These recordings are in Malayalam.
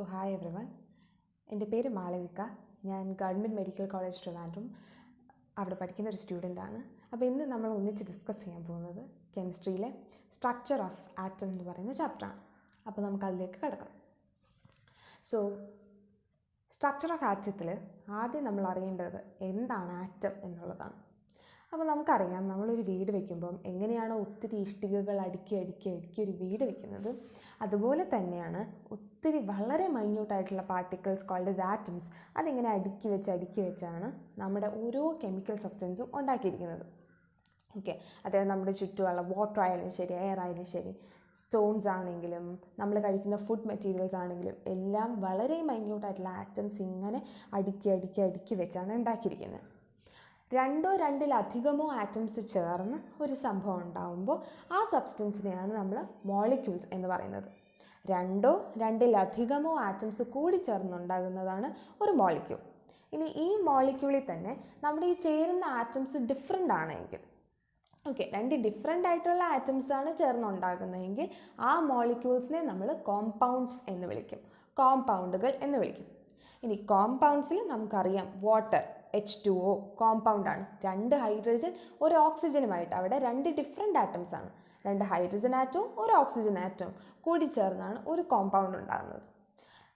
ഹായ് എവ്രിവൺ, എൻ്റെ പേര് മാളവിക. ഞാൻ ഗവൺമെൻറ് മെഡിക്കൽ കോളേജ് ട്രിവാൻഡ്രം അവിടെ പഠിക്കുന്ന ഒരു സ്റ്റുഡൻ്റാണ്. അപ്പോൾ ഇന്ന് നമ്മൾ ഒന്നിച്ച് ഡിസ്കസ് ചെയ്യാൻ പോകുന്നത് കെമിസ്ട്രിയിലെ സ്ട്രക്ചർ ഓഫ് ആറ്റം എന്ന് പറയുന്ന ചാപ്റ്ററാണ്. അപ്പോൾ നമുക്കതിലേക്ക് കിടക്കാം. സ്ട്രക്ചർ ഓഫ് ആറ്റത്തിൽ ആദ്യം നമ്മൾ അറിയേണ്ടത് എന്താണ് ആറ്റം എന്നുള്ളതാണ്. അപ്പോൾ നമുക്കറിയാം, നമ്മളൊരു വീട് വയ്ക്കുമ്പം എങ്ങനെയാണോ ഒത്തിരി ഇഷ്ടികകൾ അടുക്കി ഒരു വീട് വയ്ക്കുന്നത്, അതുപോലെ തന്നെയാണ് ഒത്തിരി വളരെ മൈന്യൂട്ടായിട്ടുള്ള പാർട്ടിക്കിൾസ് കോൾഡ് ആസ് ആറ്റംസ് അതിങ്ങനെ അടുക്കി വെച്ചാണ് നമ്മുടെ ഓരോ കെമിക്കൽ സബ്സ്റ്റൻസും ഉണ്ടാക്കിയിരിക്കുന്നത്. ഓക്കെ, അതായത് നമ്മുടെ ചുറ്റുമുള്ള വാട്ടർ ആയാലും ശരി, എയർ ആയാലും ശരി, സ്റ്റോൺസ് ആണെങ്കിലും നമ്മൾ കഴിക്കുന്ന ഫുഡ് മെറ്റീരിയൽസ് ആണെങ്കിലും എല്ലാം വളരെ മൈന്യൂട്ടായിട്ടുള്ള ആറ്റംസ് ഇങ്ങനെ അടുക്കി വെച്ചാണ് ഉണ്ടാക്കിയിരിക്കുന്നത്. രണ്ടോ രണ്ടിലധികമോ ആറ്റംസ് ചേർന്ന് ഒരു സംഭവം ഉണ്ടാകുമ്പോൾ ആ സബ്സ്റ്റൻസിനെയാണ് നമ്മൾ മോളിക്യൂൾസ് എന്ന് പറയുന്നത്. രണ്ടോ രണ്ടിലധികമോ ആറ്റംസ് കൂടി ചേർന്നുണ്ടാകുന്നതാണ് ഒരു മോളിക്യൂൾ. ഇനി ഈ മോളിക്യൂളിൽ തന്നെ നമ്മുടെ ഈ ചേരുന്ന ആറ്റംസ് ഡിഫറെൻ്റ് ആണെങ്കിൽ, രണ്ട് ഡിഫറെൻ്റ് ആയിട്ടുള്ള ആറ്റംസാണ് ചേർന്നുണ്ടാകുന്നതെങ്കിൽ ആ മോളിക്യൂൾസിനെ നമ്മൾ കോമ്പൗണ്ട്സ് എന്ന് വിളിക്കും, കോമ്പൗണ്ടുകൾ എന്ന് വിളിക്കും. ഇനി കോമ്പൗണ്ട്സിൽ നമുക്കറിയാം വാട്ടർ H2O കോമ്പൗണ്ടാണ്. 2 ഹൈഡ്രജൻ ഒരു ഓക്സിജനുമായിട്ട്, അവിടെ 2 ഡിഫറെൻ്റ് ആറ്റംസ് ആണ്, 2 ഹൈഡ്രജൻ ആറ്റവും ഒരു ഓക്സിജൻ ആറ്റവും കൂടി ചേർന്നാണ് ഒരു കോമ്പൗണ്ട് ഉണ്ടാകുന്നത്.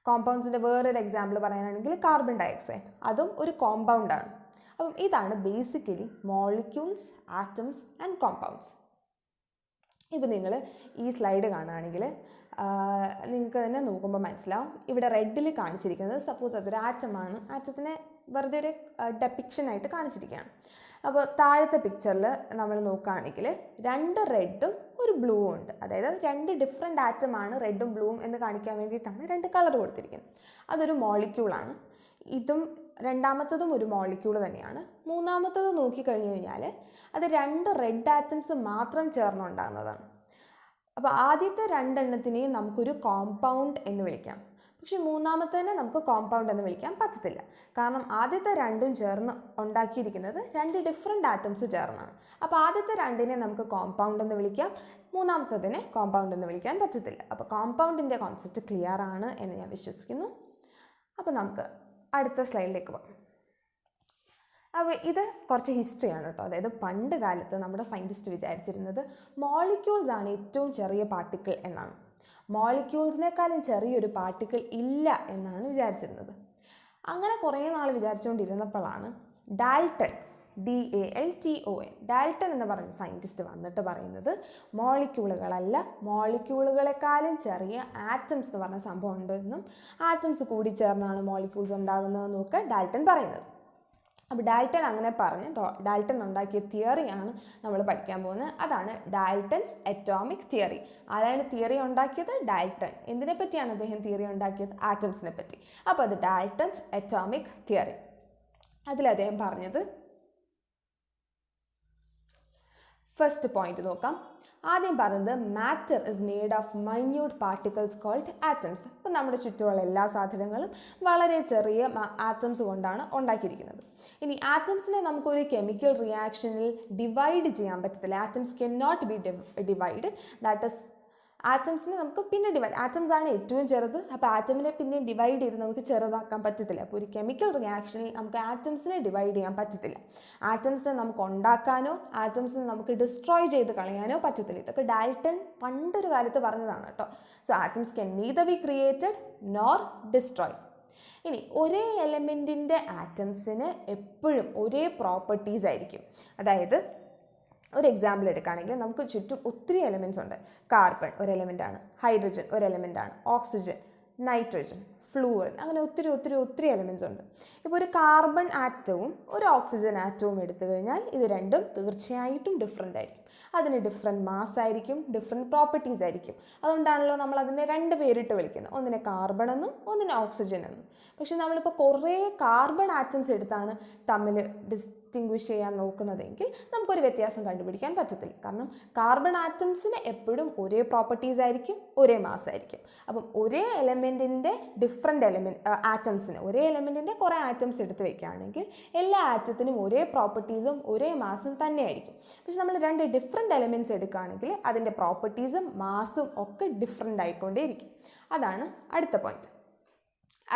കോമ്പൗണ്ട്സിൻ്റെ വേറൊരു എക്സാമ്പിൾ പറയാനാണെങ്കിൽ കാർബൺ ഡയോക്സൈഡ്, അതും ഒരു കോമ്പൗണ്ടാണ്. അപ്പം ഇതാണ് basically molecules, atoms and compounds. ഇപ്പോൾ നിങ്ങൾ ഈ സ്ലൈഡ് കാണുകയാണെങ്കിൽ നിങ്ങൾക്ക് തന്നെ നോക്കുമ്പോൾ മനസ്സിലാവും, ഇവിടെ റെഡിൽ കാണിച്ചിരിക്കുന്നത് സപ്പോസ് അതൊരു ആറ്റമാണ്. ആറ്റത്തിനെ വെറുതെ ഒരു ഡെപ്പിക്ഷനായിട്ട് കാണിച്ചിരിക്കുകയാണ്. അപ്പോൾ താഴത്തെ പിക്ചറിൽ നമ്മൾ നോക്കുകയാണെങ്കിൽ 2 റെഡും ഒരു ബ്ലൂവും ഉണ്ട്. അതായത് 2 ഡിഫറെൻ്റ് ആറ്റമാണ് റെഡും ബ്ലൂവും എന്ന് കാണിക്കാൻ വേണ്ടിയിട്ടാണ് 2 കളർ കൊടുത്തിരിക്കുന്നത്. അതൊരു മോളിക്യൂളാണ്. ഇതും രണ്ടാമത്തതും ഒരു മോളിക്യൂൾ തന്നെയാണ്. മൂന്നാമത്തത് നോക്കിക്കഴിഞ്ഞു കഴിഞ്ഞാൽ അത് 2 റെഡ് ആറ്റംസ് മാത്രം ചേർന്നുണ്ടാകുന്നതാണ്. അപ്പോൾ ആദ്യത്തെ 2 എണ്ണത്തിനെയും നമുക്കൊരു കോമ്പൗണ്ട് എന്ന് വിളിക്കാം. പക്ഷെ മൂന്നാമത്തേനെ നമുക്ക് കോമ്പൗണ്ട് എന്ന് വിളിക്കാൻ പറ്റത്തില്ല. കാരണം ആദ്യത്തെ 2ഉം ചേർന്ന് ഉണ്ടാക്കിയിരിക്കുന്നത് 2 ഡിഫറെൻ്റ് ആറ്റംസ് ചേർന്നാണ്. അപ്പോൾ ആദ്യത്തെ 2നെ നമുക്ക് കോമ്പൗണ്ട് എന്ന് വിളിക്കാം, മൂന്നാമത്തതിനെ കോമ്പൗണ്ട് എന്ന് വിളിക്കാൻ പറ്റത്തില്ല. അപ്പോൾ കോമ്പൗണ്ടിൻ്റെ കോൺസെപ്റ്റ് ക്ലിയർ ആണ് എന്ന് ഞാൻ വിശ്വസിക്കുന്നു. അപ്പോൾ നമുക്ക് അടുത്ത സ്ലൈഡിലേക്ക് പോകാം. അപ്പോൾ ഇത് കുറച്ച് ഹിസ്റ്ററിയാണ് കേട്ടോ. അതായത് പണ്ട് കാലത്ത് നമ്മുടെ സയൻറ്റിസ്റ്റ് വിചാരിച്ചിരുന്നത് മോളിക്യൂൾസ് ആണ് ഏറ്റവും ചെറിയ പാർട്ടിക്കിൾ എന്നാണ്. മോളിക്യൂൾസിനേക്കാളും ചെറിയൊരു പാർട്ടിക്കിൾ ഇല്ല എന്നാണ് വിചാരിച്ചിരുന്നത്. അങ്ങനെ കുറേ നാൾ വിചാരിച്ചുകൊണ്ടിരുന്നപ്പോഴാണ് ഡാൽട്ടൺ, DALTON, ഡാൽട്ടൺ എന്ന് പറഞ്ഞ സയൻറ്റിസ്റ്റ് വന്നിട്ട് പറയുന്നത് മോളിക്യൂളുകളല്ല, മോളിക്യൂളുകളെക്കാളും ചെറിയ ആറ്റംസ് എന്ന് പറഞ്ഞ സംഭവം ഉണ്ടെന്നും ആറ്റംസ് കൂടി ചേർന്നാണ് മോളിക്യൂൾസ് ഉണ്ടാകുന്നതെന്നൊക്കെ ഡാൽട്ടൺ പറയുന്നത്. അപ്പോൾ ഡാൽട്ടൺ അങ്ങനെ പറഞ്ഞ് ഡാൽട്ടൺ ഉണ്ടാക്കിയ തിയറിയാണ് നമ്മൾ പഠിക്കാൻ പോകുന്നത്. അതാണ് ഡാൽട്ടൺസ് അറ്റോമിക് തിയറി. ആരാണ് തിയറി ഉണ്ടാക്കിയത്? ഡാൽട്ടൺ. എന്തിനെ പറ്റിയാണ് അദ്ദേഹം തിയറി ഉണ്ടാക്കിയത്? ആറ്റംസിനെ പറ്റി. അപ്പോൾ അത് ഡാൽട്ടൺസ് അറ്റോമിക് തിയറി. അതിൽ അദ്ദേഹം പറഞ്ഞത്, ഫസ്റ്റ് പോയിന്റ് നോക്കാം. ആദ്യം പറയുന്നത് matter is made of minute particles called atoms. അപ്പോൾ നമ്മുടെ ചുറ്റുമുള്ള എല്ലാ സാധനങ്ങളും വളരെ ചെറിയ ആറ്റംസ് കൊണ്ടാണ് ഉണ്ടാക്കിയിരിക്കുന്നത്. ഇനി ആറ്റംസിനെ നമുക്കൊരു കെമിക്കൽ റിയാക്ഷനിൽ ഡിവൈഡ് ചെയ്യാൻ പറ്റത്തില്ല. Atoms can not be divide. That is ആറ്റംസിനെ നമുക്ക് പിന്നെ ആറ്റംസ് ആണ് ഏറ്റവും ചെറുത്. അപ്പോൾ ആറ്റമിനെ പിന്നെ ഡിവൈഡ് ചെയ്ത് നമുക്ക് ചെറുതാക്കാൻ പറ്റത്തില്ല. അപ്പോൾ ഒരു കെമിക്കൽ റിയാക്ഷനിൽ നമുക്ക് ആറ്റംസിനെ ഡിവൈഡ് ചെയ്യാൻ പറ്റത്തില്ല. ആറ്റംസിനെ നമുക്ക് ഉണ്ടാക്കാനോ ആറ്റംസിനെ നമുക്ക് ഡിസ്ട്രോയ് ചെയ്ത് കളയാനോ പറ്റത്തില്ല. ഇതൊക്കെ ഡാൽട്ടൺ പണ്ടൊരു കാലത്ത് പറഞ്ഞതാണ് കേട്ടോ. Atoms can neither be created nor destroy. ഇനി ഒരേ എലമെൻറ്റിൻ്റെ ആറ്റംസിന് എപ്പോഴും ഒരേ പ്രോപ്പർട്ടീസ് ആയിരിക്കും. അതായത് ഒരു എക്സാമ്പിൾ എടുക്കുകയാണെങ്കിൽ നമുക്ക് ചുറ്റും ഒത്തിരി എലമെൻറ്റ്സ് ഉണ്ട്. കാർബൺ ഒരു എലമെൻ്റാണ്, ഹൈഡ്രജൻ ഒരു എലമെൻ്റാണ്, ഓക്സിജൻ, നൈട്രജൻ, ഫ്ലൂറിൻ, അങ്ങനെ ഒത്തിരി എലമെൻറ്റ്സ് ഉണ്ട്. ഇപ്പോൾ ഒരു കാർബൺ ആറ്റവും ഒരു ഓക്സിജൻ ആറ്റവും എടുത്തു കഴിഞ്ഞാൽ ഇത് രണ്ടും തീർച്ചയായിട്ടും ഡിഫറെൻ്റ് ആയിരിക്കും. അതിന് ഡിഫറെൻറ്റ് മാസ് ആയിരിക്കും, ഡിഫറെൻറ്റ് പ്രോപ്പർട്ടീസ് ആയിരിക്കും. അതുകൊണ്ടാണല്ലോ നമ്മൾ അതിനെ 2 പേരിട്ട് വിളിക്കുന്നത്, ഒന്നിനെ കാർബൺ എന്നും ഒന്നിനെ ഓക്സിജൻ എന്നും. പക്ഷെ നമ്മളിപ്പോൾ കുറേ കാർബൺ ആറ്റംസ് എടുത്താണ് തമ്മിൽ ഡിസ്റ്റിങ്വിഷ് ചെയ്യാൻ നോക്കുന്നതെങ്കിൽ നമുക്കൊരു വ്യത്യാസം കണ്ടുപിടിക്കാൻ പറ്റത്തില്ല. കാരണം കാർബൺ ആറ്റംസിന് എപ്പോഴും ഒരേ പ്രോപ്പർട്ടീസ് ആയിരിക്കും, ഒരേ മാസ് ആയിരിക്കും. അപ്പം ഒരേ എലമെൻറ്റിൻ്റെ ഡിഫറെൻറ്റ് ആറ്റംസിന്, ഒരേ എലമെൻറ്റിൻ്റെ കുറേ ആറ്റംസ് എടുത്ത് വയ്ക്കുകയാണെങ്കിൽ എല്ലാ ആറ്റത്തിനും ഒരേ പ്രോപ്പർട്ടീസും ഒരേ മാസും തന്നെയായിരിക്കും. പക്ഷെ നമ്മൾ 2 ഡിഫറെൻറ്റ് എലമെൻറ്റ്സ് എടുക്കുകയാണെങ്കിൽ അതിൻ്റെ പ്രോപ്പർട്ടീസും മാസും ഒക്കെ ഡിഫറെൻ്റ് ആയിക്കൊണ്ടേയിരിക്കും. അതാണ് അടുത്ത point.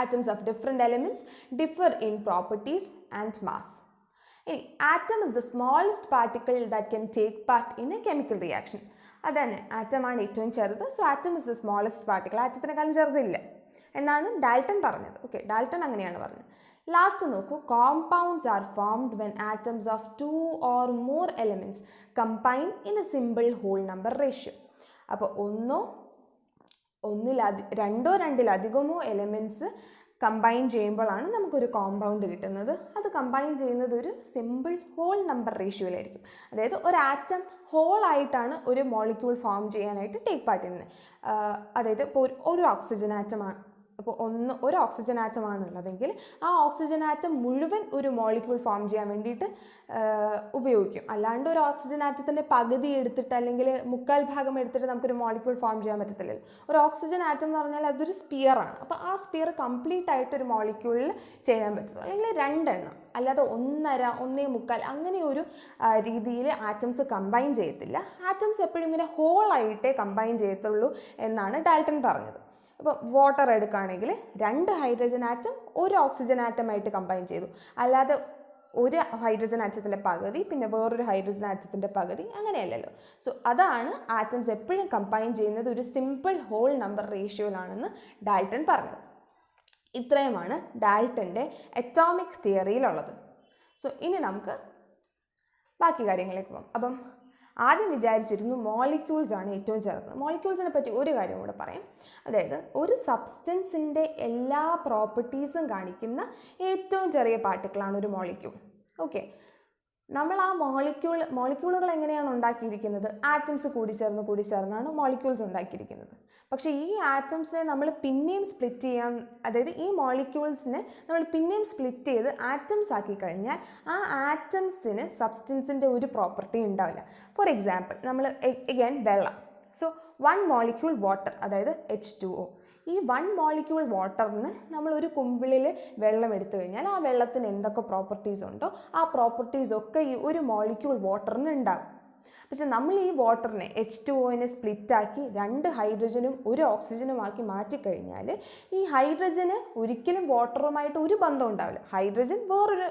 Atoms of different elements differ in properties and mass. Atom is the smallest particle that can take part in a chemical reaction. അതന്നെ ആറ്റമാണ് ഏറ്റവും ചെറുത്. So atom is the smallest particle. ആറ്റത്തിനെക്കാളും ചെറുതില്ല എന്നാണ് ഡാൽട്ടൺ പറഞ്ഞത്. ഓക്കെ, ഡാൽട്ടൺ അങ്ങനെയാണ് പറഞ്ഞത്. ലാസ്റ്റ് നോക്കൂ, compounds are formed when atoms of 2 or more elements combine in a simple whole number ratio. അപ്പോൾ രണ്ടോ രണ്ടിലധികമോ എലിമെൻറ്റ്സ് കമ്പൈൻ ചെയ്യുമ്പോഴാണ് നമുക്കൊരു കോമ്പൗണ്ട് കിട്ടുന്നത്. അത് കമ്പൈൻ ചെയ്യുന്നത് ഒരു സിമ്പിൾ ഹോൾ നമ്പർ റേഷ്യോയിലായിരിക്കും. അതായത് ഒരു ആറ്റം ഹോളായിട്ടാണ് ഒരു മോളിക്യൂൾ ഫോം ചെയ്യാനായിട്ട് ടേക്ക് പാർട്ട് ചെയ്യുന്നത്. അതായത് ഇപ്പോൾ ഒരു ഓക്സിജൻ ആറ്റമാണ്, അപ്പോൾ ഒരു ഓക്സിജൻ ആറ്റമാണുള്ളതെങ്കിൽ ആ ഓക്സിജൻ ആറ്റം മുഴുവൻ ഒരു മോളിക്യൂൾ ഫോം ചെയ്യാൻ വേണ്ടിയിട്ട് ഉപയോഗിക്കും. അല്ലാണ്ട് ഒരു ഓക്സിജൻ ആറ്റത്തിൻ്റെ പകുതി എടുത്തിട്ട് അല്ലെങ്കിൽ 1/4 ഭാഗം എടുത്തിട്ട് നമുക്കൊരു മോളിക്യൂൾ ഫോം ചെയ്യാൻ പറ്റത്തില്ലല്ലോ. ഒരു ഓക്സിജൻ ആറ്റം എന്ന് പറഞ്ഞാൽ അതൊരു സ്പിയറാണ്. അപ്പോൾ ആ സ്പിയർ കംപ്ലീറ്റ് ആയിട്ട് ഒരു മോളിക്യൂളിൽ ചെയ്യാൻ പറ്റുള്ളൂ. അല്ലെങ്കിൽ 2 എണ്ണം, അല്ലാതെ 1.5, 1.25 അങ്ങനെ ഒരു രീതിയിൽ ആറ്റംസ് കമ്പൈൻ ചെയ്യത്തില്ല. ആറ്റംസ് എപ്പോഴും ഇങ്ങനെ ഹോളായിട്ടേ കമ്പൈൻ ചെയ്യത്തുള്ളൂ എന്നാണ് ഡാൽട്ടൺ പറഞ്ഞത്. അപ്പോൾ വാട്ടർ എടുക്കുകയാണെങ്കിൽ 2 ഹൈഡ്രജൻ ആറ്റം ഒരു ഓക്സിജൻ ആറ്റമായിട്ട് കമ്പൈൻ ചെയ്തു. അല്ലാതെ ഒരു ഹൈഡ്രജൻ ആറ്റത്തിൻ്റെ പകുതി പിന്നെ വേറൊരു ഹൈഡ്രജൻ ആറ്റത്തിൻ്റെ പകുതി അങ്ങനെയല്ലല്ലോ. സോ അതാണ് ആറ്റംസ് എപ്പോഴും കമ്പൈൻ ചെയ്യുന്നത് ഒരു സിമ്പിൾ ഹോൾ നമ്പർ റേഷ്യോയിലാണെന്ന് ഡാൽട്ടൺ പറഞ്ഞത്. ഇത്രയുമാണ് ഡാൽട്ടൻ്റെ അറ്റോമിക് തിയറിയിലുള്ളത്. സോ ഇനി നമുക്ക് ബാക്കി കാര്യങ്ങളിലേക്ക് പോകാം. അപ്പം ആദ്യം വിചാരിച്ചിരുന്നു മോളിക്യൂൾസ് ആണ് ഏറ്റവും ചെറുത്. മോളിക്യൂൾസിനെ പറ്റി ഒരു കാര്യം കൂടെ പറയാം. അതായത് ഒരു സബ്സ്റ്റൻസിൻ്റെ എല്ലാ പ്രോപ്പർട്ടീസും കാണിക്കുന്ന ഏറ്റവും ചെറിയ പാർട്ടിക്കിളാണ് ഒരു മോളിക്യൂൾ. ഓക്കെ, നമ്മൾ ആ മോളിക്യൂളുകൾ എങ്ങനെയാണ് ഉണ്ടാക്കിയിരിക്കുന്നത്? ആറ്റംസ് കൂടിച്ചേർന്നാണ് മോളിക്യൂൾസ് ഉണ്ടാക്കിയിരിക്കുന്നത്. പക്ഷേ ഈ ആറ്റംസിനെ നമ്മൾ പിന്നെയും സ്പ്ലിറ്റ് ചെയ്യാൻ, അതായത് ഈ മോളിക്യൂൾസിനെ നമ്മൾ പിന്നെയും സ്പ്ലിറ്റ് ചെയ്ത് ആറ്റംസ് ആക്കി കഴിഞ്ഞാൽ ആ ആറ്റംസിന് സബ്സ്റ്റൻസിൻ്റെ ഒരു പ്രോപ്പർട്ടി ഉണ്ടാവില്ല. ഫോർ എക്സാമ്പിൾ, നമ്മൾ എഗൈൻ വെള്ളം. സോ 1 മോളിക്യൂൾ വാട്ടർ, അതായത് H2O. ഈ 1 മോളിക്യൂൾ വാട്ടറിന് നമ്മൾ ഒരു കുമ്പിളിൽ വെള്ളം എടുത്തു കഴിഞ്ഞാൽ ആ വെള്ളത്തിന് എന്തൊക്കെ പ്രോപ്പർട്ടീസ് ഉണ്ടോ ആ പ്രോപ്പർട്ടീസൊക്കെ ഈ ഒരു മോളിക്യൂൾ വാട്ടറിന് ഉണ്ടാകും. പക്ഷെ നമ്മൾ ഈ വാട്ടറിനെ H2Oനെ സ്പ്ലിറ്റാക്കി 2 ഹൈഡ്രജനും 1 ഓക്സിജനും ആക്കി മാറ്റിക്കഴിഞ്ഞാൽ ഈ ഹൈഡ്രജന് ഒരിക്കലും വാട്ടറുമായിട്ട് ഒരു ബന്ധം ഉണ്ടാവില്ല. ഹൈഡ്രജൻ വേറൊരു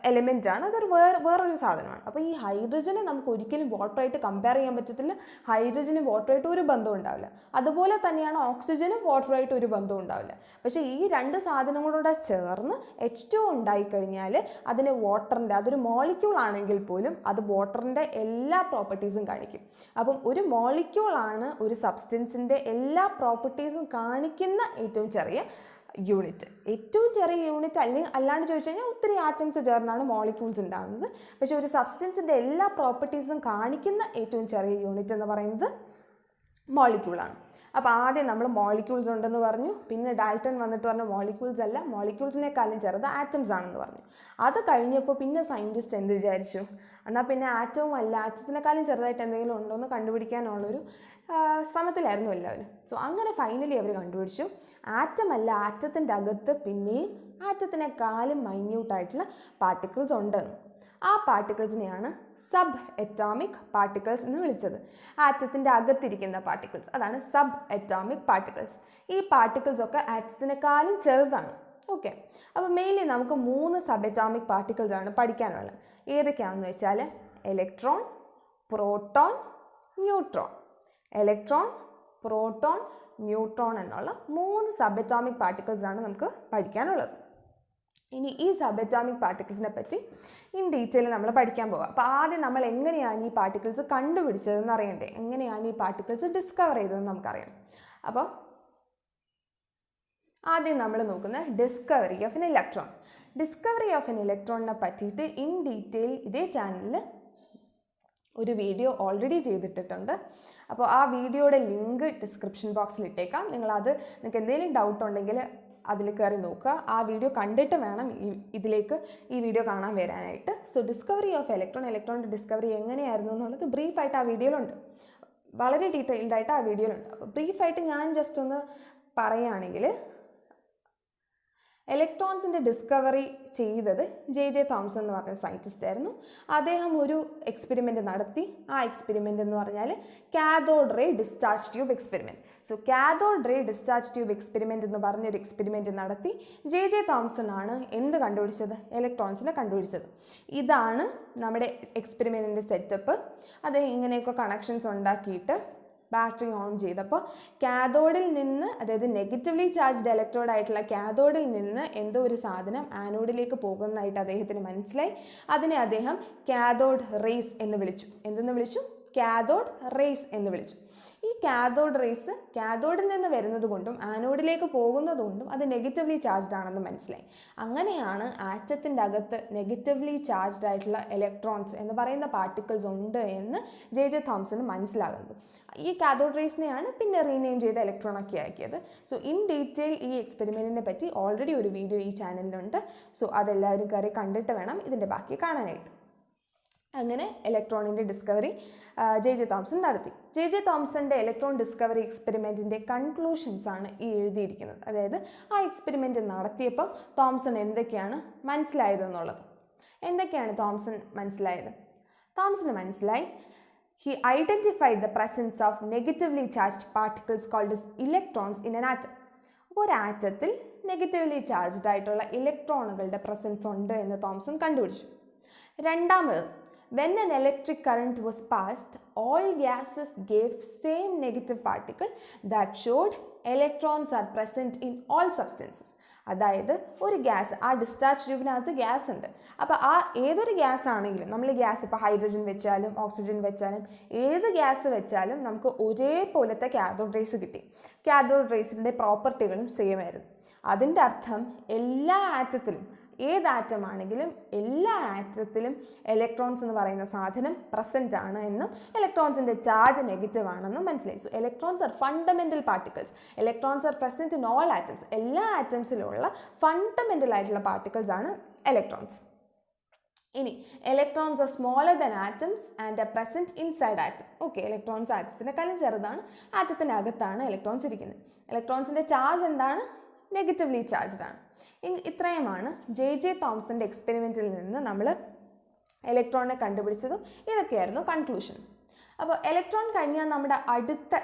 എലിമെൻ്റ് ആണ്, അതൊരു വേറൊരു സാധനമാണ്. അപ്പോൾ ഈ ഹൈഡ്രജനെ നമുക്ക് ഒരിക്കലും വാട്ടറായിട്ട് കമ്പയർ ചെയ്യാൻ പറ്റത്തില്ല. ഹൈഡ്രജന് വാട്ടറായിട്ട് ഒരു ബന്ധം ഉണ്ടാവില്ല. അതുപോലെ തന്നെയാണ് ഓക്സിജനും വാട്ടറായിട്ട് ഒരു ബന്ധം ഉണ്ടാവില്ല. പക്ഷേ ഈ 2 സാധനങ്ങളൂടെ ചേർന്ന് H2O ഉണ്ടായിക്കഴിഞ്ഞാൽ അതിന് വാട്ടറിൻ്റെ, അതൊരു മോളിക്യൂൾ ആണെങ്കിൽ പോലും അത് വാട്ടറിൻ്റെ എല്ലാ പ്രോപ്പർട്ടീസും കാണിക്കും. അപ്പം ഒരു മോളിക്യൂളാണ് ഒരു സബ്സ്റ്റൻസിൻ്റെ എല്ലാ പ്രോപ്പർട്ടീസും കാണിക്കുന്ന ഏറ്റവും ചെറിയ യൂണിറ്റ്. ഏറ്റവും ചെറിയ യൂണിറ്റ് അല്ലാണ്ട് ചോദിച്ചു കഴിഞ്ഞാൽ ഒത്തിരി ആറ്റംസ് ചേർന്നാണ് മോളിക്യൂൾസ് ഉണ്ടാകുന്നത്. പക്ഷേ ഒരു സബ്സ്റ്റൻസിൻ്റെ എല്ലാ പ്രോപ്പർട്ടീസും കാണിക്കുന്ന ഏറ്റവും ചെറിയ യൂണിറ്റ് എന്ന് പറയുന്നത് മോളിക്യൂളാണ്. അപ്പോൾ ആദ്യം നമ്മൾ മോളിക്യൂൾസ് ഉണ്ടെന്ന് പറഞ്ഞു. പിന്നെ ഡാൽട്ടൺ വന്നിട്ട് പറഞ്ഞു മോളിക്യൂൾസ് അല്ല, മോളിക്യൂൾസിനേക്കാളും ചെറുത് ആറ്റംസ് ആണെന്ന് പറഞ്ഞു. അത് കഴിഞ്ഞപ്പോൾ പിന്നെ സയൻറ്റിസ്റ്റ് എന്ത് വിചാരിച്ചു? എന്നാൽ പിന്നെ ആറ്റവും അല്ല, ആറ്റത്തിനേക്കാളും ചെറുതായിട്ട് എന്തെങ്കിലും ഉണ്ടോ എന്ന് കണ്ടുപിടിക്കാനുള്ളൊരു ശ്രമത്തിലായിരുന്നു എല്ലാവരും. സോ അങ്ങനെ ഫൈനലി അവർ കണ്ടുപിടിച്ചു ആറ്റം അല്ല, ആറ്റത്തിൻ്റെ അകത്ത് പിന്നെയും ആറ്റത്തിനേക്കാളും മൈന്യൂട്ടായിട്ടുള്ള പാർട്ടിക്കിൾസ് ഉണ്ടെന്ന്. ആ പാർട്ടിക്കിൾസിനെയാണ് സബ് അറ്റോമിക് പാർട്ടിക്കിൾസ് എന്ന് വിളിച്ചത്. ആറ്റത്തിൻ്റെ അകത്തിരിക്കുന്ന പാർട്ടിക്കിൾസ്, അതാണ് സബ് അറ്റോമിക് പാർട്ടിക്കിൾസ്. ഈ പാർട്ടിക്കിൾസ് ഒക്കെ ആറ്റത്തിനേക്കാളും ചെറുതാണ്. ഓക്കെ, അപ്പോൾ മെയിൻലി നമുക്ക് 3 സബ് അറ്റോമിക് പാർട്ടിക്കിൾസ് ആണ് പഠിക്കാനുള്ളത്. ഏതൊക്കെയാണെന്ന് വെച്ചാൽ electron, proton, neutron. Electron, proton, neutron എന്നുള്ള 3 സബ് അറ്റോമിക് പാർട്ടിക്കിൾസ് ആണ് നമുക്ക് പഠിക്കാനുള്ളത്. ഇനി ഈ സബ് അറ്റോമിക് പാർട്ടിക്കിൾസിനെ പറ്റി ഇൻ ഡീറ്റെയിൽ നമ്മൾ പഠിക്കാൻ പോകാം. അപ്പോൾ ആദ്യം നമ്മൾ എങ്ങനെയാണ് ഈ പാർട്ടിക്കിൾസ് കണ്ടുപിടിച്ചതെന്ന് അറിയണ്ടേ, എങ്ങനെയാണ് ഈ പാർട്ടിക്കിൾസ് ഡിസ്കവർ ചെയ്തതെന്ന് നമുക്കറിയാം. അപ്പോൾ ആദ്യം നമ്മൾ നോക്കുന്നത് discovery of an electron. Discovery of an ഇലക്ട്രോണിനെ പറ്റിയിട്ട് ഇൻ ഡീറ്റെയിൽ ഇതേ ചാനലിൽ ഒരു വീഡിയോ ഓൾറെഡി ചെയ്തിട്ടുണ്ട്. അപ്പോൾ ആ വീഡിയോയുടെ ലിങ്ക് ഡിസ്ക്രിപ്ഷൻ ബോക്സിൽ ഇട്ടേക്കാം. നിങ്ങൾക്ക് എന്തെങ്കിലും ഡൗട്ട് ഉണ്ടെങ്കിൽ അതിൽ കയറി നോക്കുക. ആ വീഡിയോ കണ്ടിട്ട് വേണം ഈ വീഡിയോ കാണാൻ വരാനായിട്ട്. സോ ഡിസ്കവറി ഓഫ് ഇലക്ട്രോണിൻ്റെ ഡിസ്കവറി എങ്ങനെയായിരുന്നു എന്നുള്ളത് ബ്രീഫായിട്ട് ആ വീഡിയോയിലുണ്ട്, വളരെ ഡീറ്റെയിൽഡായിട്ട് ആ വീഡിയോയിലുണ്ട്. അപ്പോൾ ബ്രീഫായിട്ട് ഞാൻ ജസ്റ്റ് ഒന്ന് പറയുകയാണെങ്കിൽ ഇലക്ട്രോൺസിൻ്റെ ഡിസ്കവറി ചെയ്തത് ജെ തോംസൺ എന്ന് പറഞ്ഞ സയൻറ്റിസ്റ്റ് ആയിരുന്നു. അദ്ദേഹം ഒരു എക്സ്പെരിമെൻ്റ് നടത്തി. ആ എക്സ്പെരിമെൻ്റ് എന്ന് പറഞ്ഞാൽ cathode ray discharge tube experiment. So cathode ray discharge tube experiment എന്ന് പറഞ്ഞൊരു എക്സ്പെരിമെൻ്റ് നടത്തി ജെ തോംസൺ ആണ് എന്ത് കണ്ടുപിടിച്ചത്? ഇലക്ട്രോൺസിനെ കണ്ടുപിടിച്ചത്. ഇതാണ് നമ്മുടെ എക്സ്പെരിമെൻറ്റിൻ്റെ സെറ്റപ്പ്. അദ്ദേഹം ഇങ്ങനെയൊക്കെ കണക്ഷൻസ് ഉണ്ടാക്കിയിട്ട് ബാറ്ററി ഓൺ ചെയ്തപ്പോൾ കാഥോഡിൽ നിന്ന്, അതായത് നെഗറ്റീവ്ലി ചാർജ്ഡ് ഇലക്ട്രോഡ് ആയിട്ടുള്ള കാഥോഡിൽ നിന്ന് എന്തോ ഒരു സാധനം ആനോഡിലേക്ക് പോകുന്നതായിട്ട് അദ്ദേഹത്തിന് മനസ്സിലായി. അതിനെ അദ്ദേഹം കാഥോഡ് റേസ് എന്ന് വിളിച്ചു. എന്തെന്ന് വിളിച്ചു? കാഥോഡ് റേസ് എന്ന് വിളിച്ചു. ഈ കാഥോഡ് റേസ് കാഥോഡിൽ നിന്ന് വരുന്നത് കൊണ്ടും ആനോഡിലേക്ക് പോകുന്നത് കൊണ്ടും അത് നെഗറ്റീവ്ലി ചാർജ്ഡ് ആണെന്ന് മനസ്സിലായി. അങ്ങനെയാണ് ആറ്റത്തിൻ്റെ അകത്ത് നെഗറ്റീവ്ലി ചാർജ്ഡ് ആയിട്ടുള്ള ഇലക്ട്രോൺസ് എന്ന് പറയുന്ന പാർട്ടിക്കിൾസ് ഉണ്ട് എന്ന് ജെ തോംസന് മനസ്സിലാകുന്നത്. ഈ കാഥോഡ് റേസിനെയാണ് പിന്നെ റീനെയിം ചെയ്ത് ഇലക്ട്രോൺ ഒക്കെ ആക്കിയത്. സോ ഇൻ ഡീറ്റെയിൽ ഈ എക്സ്പെരിമെൻറ്റിനെ പറ്റി ഓൾറെഡി ഒരു വീഡിയോ ഈ ചാനലിലുണ്ട്. സോ അതെല്ലാവരും കയറി കണ്ടിട്ട് വേണം ഇതിൻ്റെ ബാക്കി കാണാനായിട്ട്. അങ്ങനെ ഇലക്ട്രോണിൻ്റെ ഡിസ്കവറി ജെ തോംസൺ നടത്തി. ജെ തോംസൻ്റെ ഇലക്ട്രോൺ ഡിസ്കവറി എക്സ്പെരിമെൻറ്റിൻ്റെ കൺക്ലൂഷൻസ് ആണ് ഈ എഴുതിയിരിക്കുന്നത്. അതായത് ആ എക്സ്പെരിമെൻറ്റ് നടത്തിയപ്പം തോംസൺ എന്തൊക്കെയാണ് മനസ്സിലായതെന്നുള്ളത്. എന്തൊക്കെയാണ് തോംസൺ മനസ്സിലായത്? തോംസന് മനസ്സിലായി, he identified the presence of negatively charged particles called as electrons in an atom. ഒരു ആറ്റത്തിൽ നെഗറ്റീവ്ലി ചാർജ്ഡ് ആയിട്ടുള്ള ഇലക്ട്രോണുകളുടെ പ്രസൻസ് ഉണ്ട് എന്ന് തോംസൺ കണ്ടുപിടിച്ചു. രണ്ടാമത്, when an electric current was passed, all gases gave same negative particle that showed electrons are present in all substances. അതായത് ഒരു ഗ്യാസ്, ആ ഡിസ്ചാർജ് ട്യൂബിനകത്ത് ഗ്യാസ് ഉണ്ട്. അപ്പോൾ ആ ഏതൊരു ഗ്യാസ് ആണെങ്കിലും, നമ്മൾ ഗ്യാസ് ഇപ്പോൾ ഹൈഡ്രജൻ വെച്ചാലും ഓക്സിജൻ വെച്ചാലും ഏത് ഗ്യാസ് വെച്ചാലും നമുക്ക് ഒരേപോലത്തെ കാഥോഡ് റേസ് കിട്ടി. കാഥോഡ് റേസിൻ്റെ പ്രോപ്പർട്ടികളും സെയിം ആയിരുന്നു. അതിൻ്റെ അർത്ഥം എല്ലാ ആറ്റത്തിലും, ഏത് ആറ്റം ആണെങ്കിലും എല്ലാ ആറ്റത്തിലും ഇലക്ട്രോൺസ് എന്ന് പറയുന്ന സാധനം പ്രസൻറ്റ് ആണ് എന്നും ഇലക്ട്രോൺസിൻ്റെ ചാർജ് നെഗറ്റീവ് ആണെന്നും മനസ്സിലായി. So electrons are fundamental particles. Electrons are present in all atoms. എല്ലാ ആറ്റംസിലുള്ള ഫണ്ടമെൻ്റൽ ആയിട്ടുള്ള പാർട്ടിക്കിൾസ് ആണ് ഇലക്ട്രോൺസ്. ഇനി electrons are smaller than atoms and are present inside atom. Okay, electrons ആറ്റത്തിനെക്കാളും ചെറുതാണ്, ആറ്റത്തിനകത്താണ് ഇലക്ട്രോൺസ് ഇരിക്കുന്നത്. ഇലക്ട്രോൺസിൻ്റെ ചാർജ് എന്താണ്? നെഗറ്റീവ്ലി ചാർജ്ഡ് ആണ്. ഇത്രയുമാണ് ജെ തോംസൻ്റെ എക്സ്പെരിമെൻറ്റിൽ നിന്ന് നമ്മൾ ഇലക്ട്രോണിനെ കണ്ടുപിടിച്ചതും. ഇതൊക്കെയായിരുന്നു കൺക്ലൂഷൻ. അപ്പോൾ ഇലക്ട്രോൺ കഴിഞ്ഞാൽ നമ്മുടെ അടുത്ത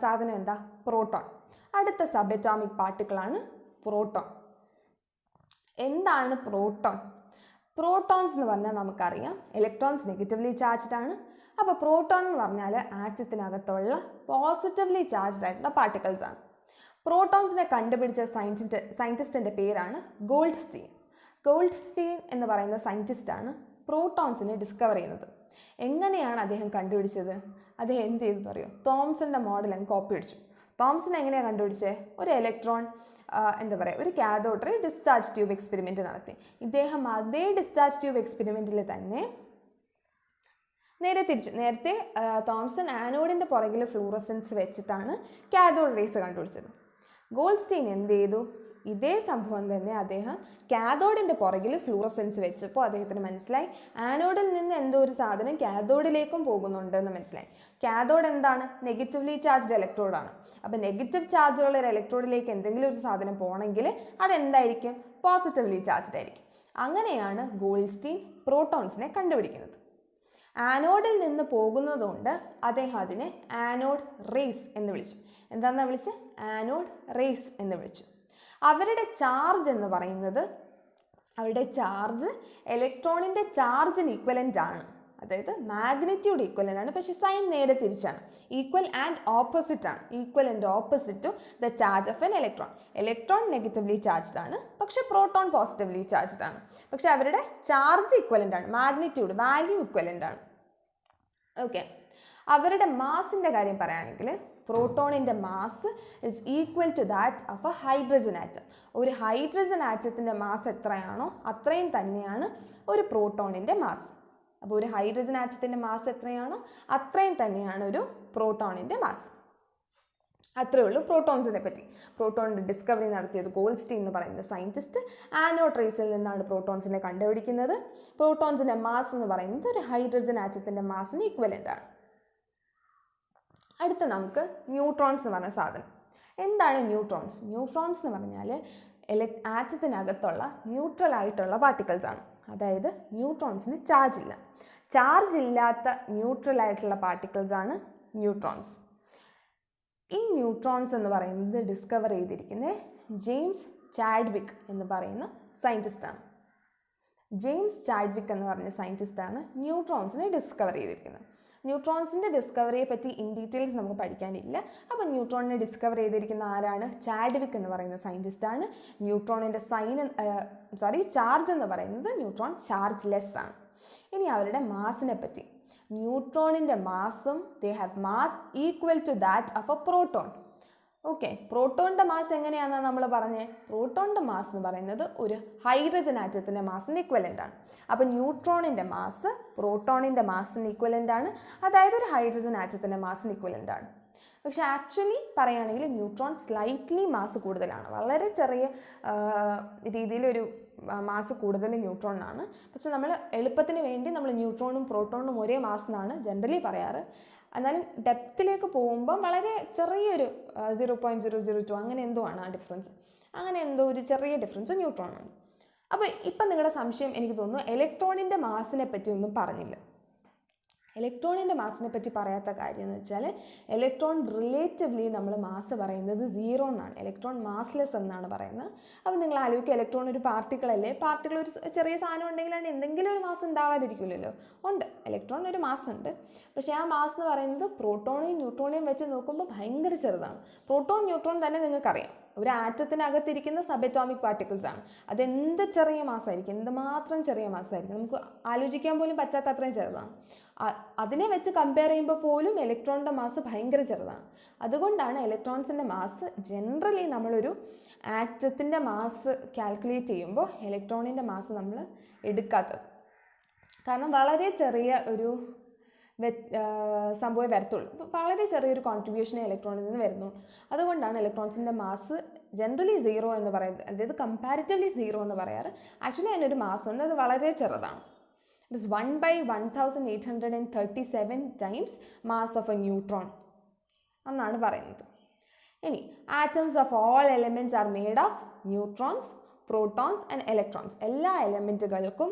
സാധനം എന്താ? പ്രോട്ടോൺ. അടുത്ത സബ് അറ്റോമിക് പാർട്ടിക്കിളാണ് പ്രോട്ടോൺ. എന്താണ് പ്രോട്ടോൺ? പ്രോട്ടോൺസ് എന്ന് പറഞ്ഞാൽ നമുക്കറിയാം ഇലക്ട്രോൺസ് നെഗറ്റീവ്ലി ചാർജ്ഡ് ആണ്. അപ്പോൾ പ്രോട്ടോൺ എന്ന് പറഞ്ഞാൽ ആറ്റത്തിനകത്തുള്ള പോസിറ്റീവ്ലി ചാർജ്ഡ് ആയിട്ടുള്ള പാർട്ടിക്കിൾസ് ആണ്. പ്രോട്ടോൺസിനെ കണ്ടുപിടിച്ച സയൻറ്റിസ്റ്റിൻ്റെ പേരാണ് ഗോൾഡ്സ്റ്റീൻ. ഗോൾഡ്സ്റ്റീൻ എന്ന് പറയുന്ന സയൻറ്റിസ്റ്റാണ് പ്രോട്ടോൺസിനെ ഡിസ്കവർ ചെയ്യുന്നത്. എങ്ങനെയാണ് അദ്ദേഹം കണ്ടുപിടിച്ചത്? അദ്ദേഹം എന്ത് ചെയ്തു അറിയോ? തോംസൻ്റെ മോഡൽ അങ്ങ് കോപ്പി അടിച്ചു. തോംസൺ എങ്ങനെയാണ് കണ്ടുപിടിച്ചത്? ഒരു ഇലക്ട്രോൺ ഒരു cathode ray discharge tube experiment നടത്തി. ഇദ്ദേഹം അതേ ഡിസ്ചാർജ് ട്യൂബ് എക്സ്പെരിമെൻറ്റിൽ തന്നെ നേരെ തിരിച്ചു. നേരത്തെ തോംസൺ ആനോഡിൻ്റെ പുറകിൽ ഫ്ലൂറസെൻസ് വെച്ചിട്ടാണ് കാഥോഡ് റേസ് കണ്ടുപിടിച്ചത്. ഗോൾഡ്സ്റ്റീൻ എന്ത് ചെയ്തു? ഇതേ സംഭവം തന്നെ അദ്ദേഹം കാഥോഡിൻ്റെ പുറകിൽ ഫ്ലൂറസെൻസ് വെച്ചപ്പോൾ അദ്ദേഹത്തിന് മനസ്സിലായി ആനോഡിൽ നിന്ന് എന്തോ ഒരു സാധനം കാഥോഡിലേക്കും പോകുന്നുണ്ട് എന്ന് മനസ്സിലായി. കാഥോഡ് എന്താണ്? നെഗറ്റീവ്ലി ചാർജ്ഡ് ഇലക്ട്രോഡാണ്. അപ്പോൾ നെഗറ്റീവ് ചാർജുള്ള ഒരു ഇലക്ട്രോഡിലേക്ക് എന്തെങ്കിലും ഒരു സാധനം പോകണമെങ്കിൽ അതെന്തായിരിക്കും? പോസിറ്റീവ്ലി ചാർജ്ഡ് ആയിരിക്കും. അങ്ങനെയാണ് ഗോൾഡ്സ്റ്റീൻ പ്രോട്ടോൺസിനെ കണ്ടുപിടിക്കുന്നത്. ആനോഡിൽ നിന്ന് പോകുന്നതുകൊണ്ട് അദ്ദേഹം അതിനെ ആനോഡ് റേസ് എന്ന് വിളിച്ചു. എന്താണെന്നാ വിളിച്ചത്? ആനോഡ് റേസ് എന്ന് വിളിച്ചു. അവരുടെ ചാർജ് എന്ന് പറയുന്നത്, അവരുടെ ചാർജ് ഇലക്ട്രോണിൻ്റെ ചാർജിന് ഈക്വലൻ്റ് ആണ്. അതായത് മാഗ്നിറ്റ്യൂഡ് ഈക്വലൻ്റ് ആണ്, പക്ഷേ സൈൻ നേരെ തിരിച്ചാണ്. ഈക്വൽ ആൻഡ് ഓപ്പോസിറ്റ് ആണ്. Equal and opposite to the charge of an electron. Electron negatively charged ആണ്, പക്ഷേ പ്രോട്ടോൺ പോസിറ്റീവ്ലി ചാർജ്ഡ് ആണ്. പക്ഷേ അവരുടെ ചാർജ് ഈക്വലൻ്റ് ആണ്, മാഗ്നിറ്റ്യൂഡ് വാല്യൂ ഈക്വലൻ്റ് ആണ്. ഓക്കെ, അവരുടെ മാസിൻ്റെ കാര്യം പറയുകയാണെങ്കിൽ പ്രോട്ടോണിൻ്റെ mass is equal to that of a hydrogen atom. ഒരു ഹൈഡ്രജൻ ആറ്റത്തിൻ്റെ മാസ് എത്രയാണോ അത്രയും തന്നെയാണ് ഒരു പ്രോട്ടോണിൻ്റെ മാസ്. അപ്പോൾ ഒരു ഹൈഡ്രജൻ ആറ്റത്തിൻ്റെ മാസ് എത്രയാണോ അത്രയും തന്നെയാണ് ഒരു പ്രോട്ടോണിൻ്റെ മാസ്. അത്രയേ ഉള്ളൂ പ്രോട്ടോൺസിനെ പറ്റി. പ്രോട്ടോണിൻ്റെ ഡിസ്കവറി നടത്തിയത് ഗോൾഡ്സ്റ്റീൻ എന്ന് പറയുന്ന സയൻറ്റിസ്റ്റ്. ആനോഡ് റേസിൽ നിന്നാണ് പ്രോട്ടോൺസിനെ കണ്ടുപിടിക്കുന്നത്. പ്രോട്ടോൺസിൻ്റെ മാസ് എന്ന് പറയുന്നത് ഒരു ഹൈഡ്രജൻ ആറ്റത്തിൻ്റെ മാസിന് ഈക്വലൻ്റ് ആണ്. അടുത്ത നമുക്ക് ന്യൂട്രോൺസ് എന്ന് പറഞ്ഞ സാധനം. എന്താണ് ന്യൂട്രോൺസ്? ന്യൂട്രോൺസ് എന്ന് പറഞ്ഞാൽ ആറ്റത്തിനകത്തുള്ള ന്യൂട്രൽ ആയിട്ടുള്ള പാർട്ടിക്കിൾസ് ആണ്. അതായത് ന്യൂട്രോൺസിന് ചാർജ് ഇല്ല. ചാർജ് ഇല്ലാത്ത ന്യൂട്രൽ ആയിട്ടുള്ള പാർട്ടിക്കിൾസ് ആണ് ന്യൂട്രോൺസ്. ഈ ന്യൂട്രോൺസ് എന്ന് പറയുന്നത് ഡിസ്കവർ ചെയ്തിരിക്കുന്നത് ജെയിംസ് ചാഡ്വിക് എന്ന് പറയുന്ന സയൻറ്റിസ്റ്റാണ്. ജെയിംസ് ചാഡ്വിക് എന്ന് പറഞ്ഞ സയൻറ്റിസ്റ്റാണ് ന്യൂട്രോൺസിനെ ഡിസ്കവർ ചെയ്തിരിക്കുന്നത്. ന്യൂട്രോൺസിൻ്റെ ഡിസ്കവറിയെ പറ്റി ഇൻ ഡീറ്റെയിൽസ് നമുക്ക് പഠിക്കാനില്ല. അപ്പോൾ ന്യൂട്രോണിനെ ഡിസ്കവർ ചെയ്തിരിക്കുന്ന ആരാണ്? ചാഡ്വിക് എന്ന് പറയുന്ന സയൻറ്റിസ്റ്റാണ്. ന്യൂട്രോണിൻ്റെ ചാർജ് എന്ന് പറയുന്നത് ന്യൂട്രോൺ ചാർജ് ലെസ് ആണ്. ഇനി അവരുടെ മാസിനെ പറ്റി. ന്യൂട്രോണിൻ്റെ മാസും they have mass equal to that of a proton. Okay, പ്രോട്ടോണിൻ്റെ മാസ് എങ്ങനെയാണെന്നാണ് നമ്മൾ പറഞ്ഞത്? പ്രോട്ടോണിൻ്റെ മാസ് എന്ന് പറയുന്നത് ഒരു ഹൈഡ്രജൻ ആറ്റത്തിൻ്റെ മാസിന് ഇക്വലൻ്റ് ആണ്. അപ്പോൾ ന്യൂട്രോണിൻ്റെ മാസ് പ്രോട്ടോണിൻ്റെ മാസിന് ഇക്വലൻ്റ് ആണ്, അതായത് ഒരു ഹൈഡ്രജൻ ആറ്റത്തിൻ്റെ മാസിന് ഇക്വലൻ്റ് ആണ്. പക്ഷേ ആക്ച്വലി പറയുകയാണെങ്കിൽ ന്യൂട്രോൺ സ്ലൈറ്റ്ലി മാസ് കൂടുതലാണ്, വളരെ ചെറിയ രീതിയിലൊരു മാസ് കൂടുതൽ ന്യൂട്രോണിനാണ്. പക്ഷെ നമ്മൾ എളുപ്പത്തിന് വേണ്ടി നമ്മൾ ന്യൂട്രോണും പ്രോട്ടോണും ഒരേ മാസ് എന്നാണ് ജനറലി പറയാറ്. എന്നാലും ഡെപ്തിലേക്ക് പോകുമ്പോൾ വളരെ ചെറിയൊരു 0.002 അങ്ങനെ എന്തോ ആണ് ആ ഡിഫറൻസ്. അങ്ങനെ എന്തോ ഒരു ചെറിയ ഡിഫറൻസ് ന്യൂട്രോണാണ്. അപ്പോൾ ഇപ്പം നിങ്ങളുടെ സംശയം എനിക്ക് തോന്നുന്നു ഇലക്ട്രോണിൻ്റെ മാസിനെ പറ്റി ഒന്നും പറഞ്ഞില്ല. ഇലക്ട്രോണിൻ്റെ മാസിനെ പറ്റി പറയാത്ത കാര്യം എന്ന് വെച്ചാൽ ഇലക്ട്രോൺ റിലേറ്റീവ്ലി നമ്മൾ മാസ് പറയുന്നത് 0 എന്നാണ്. ഇലക്ട്രോൺ മാസ്ലെസ് എന്നാണ് പറയുന്നത്. അപ്പോൾ നിങ്ങൾ ആലോചിക്കുക, ഇലക്ട്രോൺ ഒരു പാർട്ടിക്കിളല്ലേ, പാർട്ടിക്കിൾ ഒരു ചെറിയ സാധനം ഉണ്ടെങ്കിൽ അതിന് എന്തെങ്കിലും ഒരു മാസ് ഉണ്ടാവാതിരിക്കില്ലല്ലോ. ഉണ്ട്, ഇലക്ട്രോൺ ഒരു മാസ് ഉണ്ട്. പക്ഷേ ആ മാസ് എന്ന് പറയുന്നത് പ്രോട്ടോണെയും ന്യൂട്രോണെയും വെച്ച് നോക്കുമ്പോൾ ഭയങ്കര ചെറുതാണ്. പ്രോട്ടോൺ ന്യൂട്രോൺ തന്നെ നിങ്ങൾക്കറിയാം ഒരു ആറ്റത്തിനകത്തിരിക്കുന്ന സബ് അറ്റോമിക് പാർട്ടിക്കിൾസ് ആണ്. അതെന്ത് ചെറിയ മാസമായിരിക്കും, എന്തുമാത്രം ചെറിയ മാസമായിരിക്കും, നമുക്ക് ആലോചിക്കാൻ പോലും പറ്റാത്ത അത്രയും ചെറുതാണ്. അതിനെ വെച്ച് കമ്പയർ ചെയ്യുമ്പോൾ പോലും ഇലക്ട്രോണിൻ്റെ മാസ് ഭയങ്കര ചെറുതാണ്. അതുകൊണ്ടാണ് ഇലക്ട്രോൺസിൻ്റെ മാസ് ജനറലി നമ്മളൊരു ആറ്റത്തിൻ്റെ മാസ് കാൽക്കുലേറ്റ് ചെയ്യുമ്പോൾ ഇലക്ട്രോണിൻ്റെ മാസ് നമ്മൾ എടുക്കാത്തത്. കാരണം വളരെ ചെറിയ ഒരു സംഭവം വരത്തുള്ളൂ, വളരെ ചെറിയൊരു കോൺട്രിബ്യൂഷനെ ഇലക്ട്രോണിൽ നിന്ന് വരുന്നു. അതുകൊണ്ടാണ് ഇലക്ട്രോൺസിൻ്റെ മാസ് ജനറലി 0 എന്ന് പറയുന്നത്, അതായത് കമ്പാരിറ്റീവ്ലി 0 എന്ന് പറയാറ്. ആക്ച്വലി അതിനൊരു മാസ് ഉണ്ട്, അത് വളരെ ചെറുതാണ്. It is 1/1837 times mass of A neutron എന്നാണ് പറയുന്നത്. ഇനി atoms of all elements are made of neutrons, protons and electrons. എല്ലാ എലിമെൻറ്റുകൾക്കും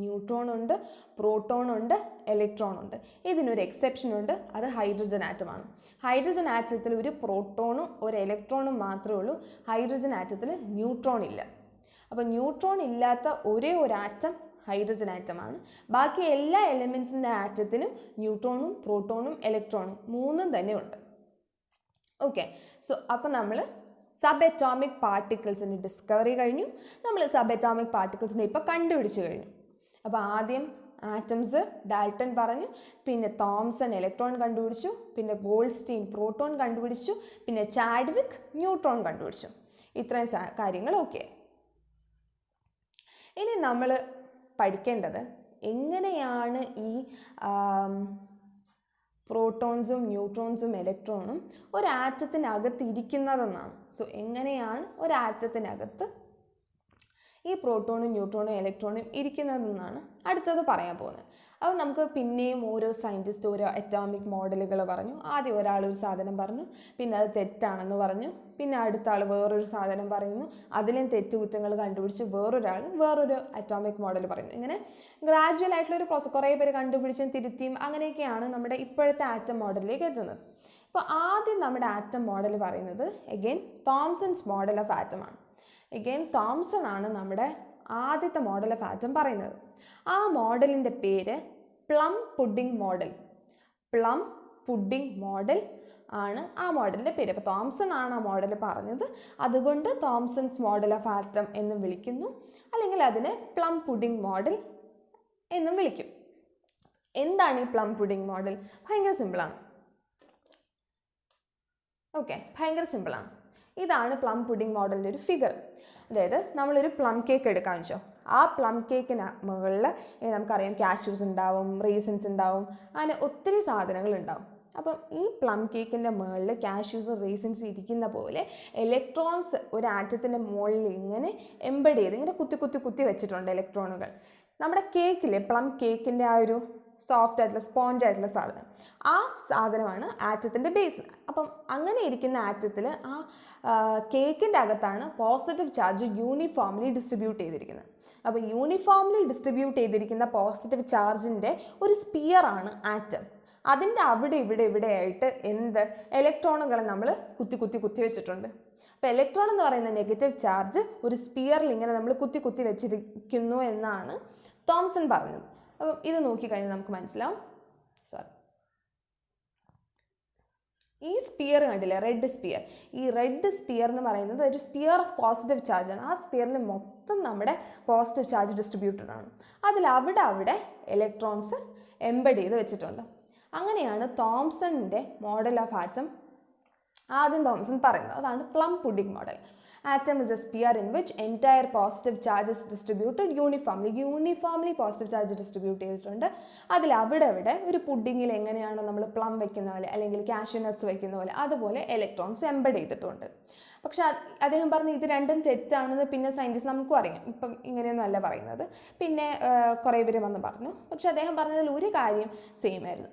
ന്യൂട്രോൺ ഉണ്ട്, പ്രോട്ടോൺ ഉണ്ട്, ഇലക്ട്രോൺ ഉണ്ട്. ഇതിനൊരു എക്സെപ്ഷൻ ഉണ്ട്, അത് ഹൈഡ്രജൻ ആറ്റമാണ്. ഹൈഡ്രജൻ ആറ്റത്തിൽ ഒരു പ്രോട്ടോണും ഒരു ഇലക്ട്രോണും മാത്രമേ ഉള്ളൂ. ഹൈഡ്രജൻ ആറ്റത്തിൽ ന്യൂട്രോൺ ഇല്ല. അപ്പോൾ ന്യൂട്രോൺ ഇല്ലാത്ത ഒരേ ഒരു ആറ്റം ഹൈഡ്രജൻ ആറ്റമാണ്. ബാക്കി എല്ലാ എലിമെൻറ്റ്സിൻ്റെ ആറ്റത്തിനും ന്യൂട്രോണും പ്രോട്ടോണും ഇലക്ട്രോണും മൂന്നും തന്നെ ഉണ്ട്. ഓക്കെ, സോ അപ്പോൾ നമ്മൾ സബ് അറ്റോമിക് പാർട്ടിക്കിൾസിൻ്റെ ഡിസ്കവറി കഴിഞ്ഞു. നമ്മൾ സബ് അറ്റോമിക് പാർട്ടിക്കിൾസിനെ ഇപ്പോൾ കണ്ടുപിടിച്ച് കഴിഞ്ഞു. അപ്പോൾ ആദ്യം ആറ്റംസ് ഡാൽട്ടൺ പറഞ്ഞു, പിന്നെ തോംസൺ ഇലക്ട്രോൺ കണ്ടുപിടിച്ചു, പിന്നെ ഗോൾഡ്സ്റ്റീൻ പ്രോട്ടോൺ കണ്ടുപിടിച്ചു, പിന്നെ ചാഡ്വിക് ന്യൂട്രോൺ കണ്ടുപിടിച്ചു. ഇത്രയും കാര്യങ്ങൾ ഓക്കെ. ഇനി നമ്മൾ പഠിക്കേണ്ടത് എങ്ങനെയാണ് ഈ പ്രോട്ടോൺസും ന്യൂട്രോൺസും ഇലക്ട്രോണും ഒരു ആറ്റത്തിനകത്ത് ഇരിക്കുന്നതെന്നാണ്. സോ എങ്ങനെയാണ് ഒരു ആറ്റത്തിനകത്ത് ഈ പ്രോട്ടോണും ന്യൂട്രോണും ഇലക്ട്രോണും ഇരിക്കുന്നതെന്നാണ് അടുത്തത് പറയാൻ പോകുന്നത്. അപ്പോൾ നമുക്ക് പിന്നെയും ഓരോ സയൻറ്റിസ്റ്റ് ഓരോ അറ്റോമിക് മോഡലുകൾ പറഞ്ഞു. ആദ്യം ഒരാൾ ഒരു സാധനം പറഞ്ഞു, പിന്നെ അത് തെറ്റാണെന്ന് പറഞ്ഞു, പിന്നെ അടുത്ത ആൾ വേറൊരു സാധനം പറയുന്നു, അതിലും തെറ്റുകുറ്റങ്ങൾ കണ്ടുപിടിച്ച് വേറൊരാൾ വേറൊരു അറ്റോമിക് മോഡൽ പറയുന്നു. ഇങ്ങനെ ഗ്രാജുവൽ ആയിട്ടുള്ളൊരു പ്രോസസ്, കുറേ പേര് കണ്ടുപിടിച്ചും തിരുത്തിയും അങ്ങനെയൊക്കെയാണ് നമ്മുടെ ഇപ്പോഴത്തെ ആറ്റം മോഡലിലേക്ക് എത്തുന്നത്. അപ്പോൾ ആദ്യം നമ്മുടെ ആറ്റം മോഡൽ പറയുന്നത് എഗെയിൻ തോംസൺസ് മോഡൽ ഓഫ് ആറ്റം ആണ്. എഗെയിൻ തോംസൺ ആണ് നമ്മുടെ ആദ്യത്തെ മോഡൽ ഓഫ് ആറ്റം പറയുന്നത്. ആ മോഡലിൻ്റെ പേര് plum pudding model. Plum pudding model ആണ് ആ മോഡലിൻ്റെ പേര്. അപ്പോൾ തോംസൺ ആണ് ആ മോഡൽ പറഞ്ഞത്, അതുകൊണ്ട് തോംസൺസ് മോഡൽ ഓഫ് ആറ്റം എന്നും വിളിക്കുന്നു, അല്ലെങ്കിൽ അതിനെ പ്ലം പുഡിംഗ് മോഡൽ എന്നും വിളിക്കും. എന്താണ് ഈ പ്ലം പുഡിംഗ് മോഡൽ? ഭയങ്കര സിമ്പിളാണ്. ഓക്കെ, ഭയങ്കര സിമ്പിളാണ്. ഇതാണ് പ്ലം പുഡിംഗ് മോഡലിൻ്റെ ഒരു ഫിഗർ. അതായത് നമ്മളൊരു പ്ലം കേക്ക് എടുക്കാമെന്ന് വെച്ചോ, ആ പ്ലം കേക്കിന് മുകളിൽ നമുക്കറിയാം കാഷ്യൂസ് ഉണ്ടാവും, റീസൻസ് ഉണ്ടാവും, അങ്ങനെ ഒത്തിരി സാധനങ്ങൾ ഉണ്ടാവും. അപ്പം ഈ പ്ലം കേക്കിൻ്റെ മുകളിൽ കാഷ്യൂസ് റീസൻസ് ഇരിക്കുന്ന പോലെ ഇലക്ട്രോൺസ് ഒരു ആറ്റത്തിൻ്റെ മുകളിൽ ഇങ്ങനെ എംബഡ് ചെയ്ത് ഇങ്ങനെ കുത്തി കുത്തി കുത്തി വെച്ചിട്ടുണ്ട് ഇലക്ട്രോണുകൾ. നമ്മുടെ കേക്കിലെ പ്ലം കേക്കിൻ്റെ ആ ഒരു സോഫ്റ്റ് ആയിട്ടുള്ള സ്പോഞ്ച് ആയിട്ടുള്ള സാധനം. ആ സാധനമാണ് ആറ്റത്തിൻ്റെ ബേസ്. അപ്പം അങ്ങനെ ഇരിക്കുന്ന ആറ്റത്തിൽ ആ കേക്കിൻ്റെ അകത്താണ് പോസിറ്റീവ് ചാർജ് യൂണിഫോംലി ഡിസ്ട്രിബ്യൂട്ട് ചെയ്തിരിക്കുന്നത്. അപ്പോൾ യൂണിഫോംലി ഡിസ്ട്രിബ്യൂട്ട് ചെയ്തിരിക്കുന്ന പോസിറ്റീവ് ചാർജിൻ്റെ ഒരു സ്പിയറാണ് ആറ്റം. അതിൻ്റെ അവിടെ ഇവിടെ ആയിട്ട് ഇലക്ട്രോണുകളെ നമ്മൾ കുത്തി വെച്ചിട്ടുണ്ട്. അപ്പോൾ ഇലക്ട്രോൺ എന്ന് പറയുന്ന നെഗറ്റീവ് ചാർജ് ഒരു സ്പിയറിൽ ഇങ്ങനെ നമ്മൾ കുത്തി വെച്ചിരിക്കുന്നു എന്നാണ് തോംസൺ പറഞ്ഞത്. അപ്പം ഇത് നോക്കിക്കഴിഞ്ഞാൽ നമുക്ക് മനസ്സിലാവും. ഈ സ്പിയർ കണ്ടില്ലേ, റെഡ് സ്പിയർ. ഈ റെഡ് സ്പിയർ എന്ന് പറയുന്നത് ഒരു സ്പിയർ ഓഫ് പോസിറ്റീവ് ചാർജാണ്. ആ സ്പിയറിൽ മൊത്തം നമ്മുടെ പോസിറ്റീവ് ചാർജ് ഡിസ്ട്രിബ്യൂട്ടഡ് ആണ്. അതിൽ അവിടെ ഇലക്ട്രോൺസ് എംബഡ് ചെയ്ത് വെച്ചിട്ടുണ്ട്. അങ്ങനെയാണ് തോംസണിൻ്റെ മോഡൽ ഓഫ് ആറ്റം ആദ്യം തോംസൺ പറയുന്നത്. അതാണ് plum pudding model. Atom is a sphere in which entire positive charge is distributed uniformly. Uniformly positive charge distribute ചെയ്തിട്ടുണ്ട്. അതിൽ അവിടെ ഒരു പുഡിങ്ങിൽ എങ്ങനെയാണോ നമ്മൾ പ്ലം വെക്കുന്ന പോലെ അല്ലെങ്കിൽ കാഷ്യൂ നട്ട്സ് വെക്കുന്ന പോലെ അതുപോലെ ഇലക്ട്രോൺസ് എംബഡ് ചെയ്തിട്ടുണ്ട്. പക്ഷെ അദ്ദേഹം പറഞ്ഞു ഇത് രണ്ടും തെറ്റാണെന്ന് പിന്നെ സയൻറ്റിസ്റ്റ് നമുക്കും അറിയാം. ഇപ്പം ഇങ്ങനെയൊന്നും അല്ല പറയുന്നത്. പിന്നെ കുറേ പേര് വന്ന് പറഞ്ഞു. പക്ഷെ അദ്ദേഹം പറഞ്ഞതിൽ ഒരു കാര്യം സെയിം ആയിരുന്നു,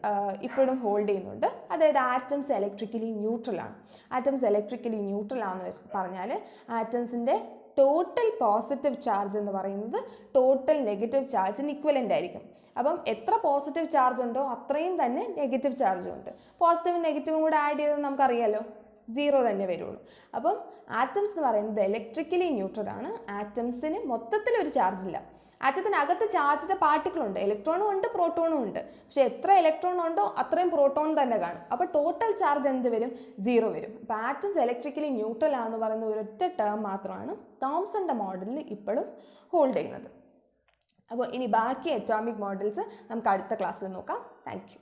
ഇപ്പോഴും ഹോൾഡ് ചെയ്യുന്നുണ്ട്. അതായത് ആറ്റംസ് ഇലക്ട്രിക്കലി ന്യൂട്രലാണ്. ആറ്റംസ് ഇലക്ട്രിക്കലി ന്യൂട്രൽ ആണെന്ന് പറഞ്ഞാൽ ആറ്റംസിൻ്റെ ടോട്ടൽ പോസിറ്റീവ് ചാർജ് എന്ന് പറയുന്നത് ടോട്ടൽ നെഗറ്റീവ് ചാർജിന് ഇക്വലൻ്റ് ആയിരിക്കും. അപ്പം എത്ര പോസിറ്റീവ് ചാർജ് ഉണ്ടോ അത്രയും തന്നെ നെഗറ്റീവ് ചാർജും ഉണ്ട്. പോസിറ്റീവും നെഗറ്റീവും കൂടെ ആഡ് ചെയ്തത് നമുക്കറിയാമല്ലോ, 0 തന്നെ വരുള്ളൂ. അപ്പം ആറ്റംസ് എന്ന് പറയുന്നത് ഇലക്ട്രിക്കലി ന്യൂട്രൽ ആണ്. ആറ്റംസിന് മൊത്തത്തിലൊരു ചാർജ് ഇല്ല. ആറ്റത്തിനകത്ത് ചാർജിൻ്റെ പാർട്ടിക്കിളുണ്ട്, ഇലക്ട്രോണും ഉണ്ട് പ്രോട്ടോണും ഉണ്ട്. പക്ഷേ എത്ര ഇലക്ട്രോൺ ഉണ്ടോ അത്രയും പ്രോട്ടോൺ തന്നെ കാണും. അപ്പോൾ ടോട്ടൽ ചാർജ് എന്ത് വരും? 0 വരും. അപ്പോൾ ആറ്റംസ് ഇലക്ട്രിക്കലി ന്യൂട്രൽ ആണെന്ന് പറയുന്ന ഒരൊറ്റ ടേം മാത്രമാണ് തോംസന്റെ മോഡലിൽ ഇപ്പോഴും ഹോൾഡ് ചെയ്യുന്നത്. അപ്പോൾ ഇനി ബാക്കി അറ്റോമിക് മോഡൽസ് നമുക്ക് അടുത്ത ക്ലാസ്സിൽ നോക്കാം. Thank you.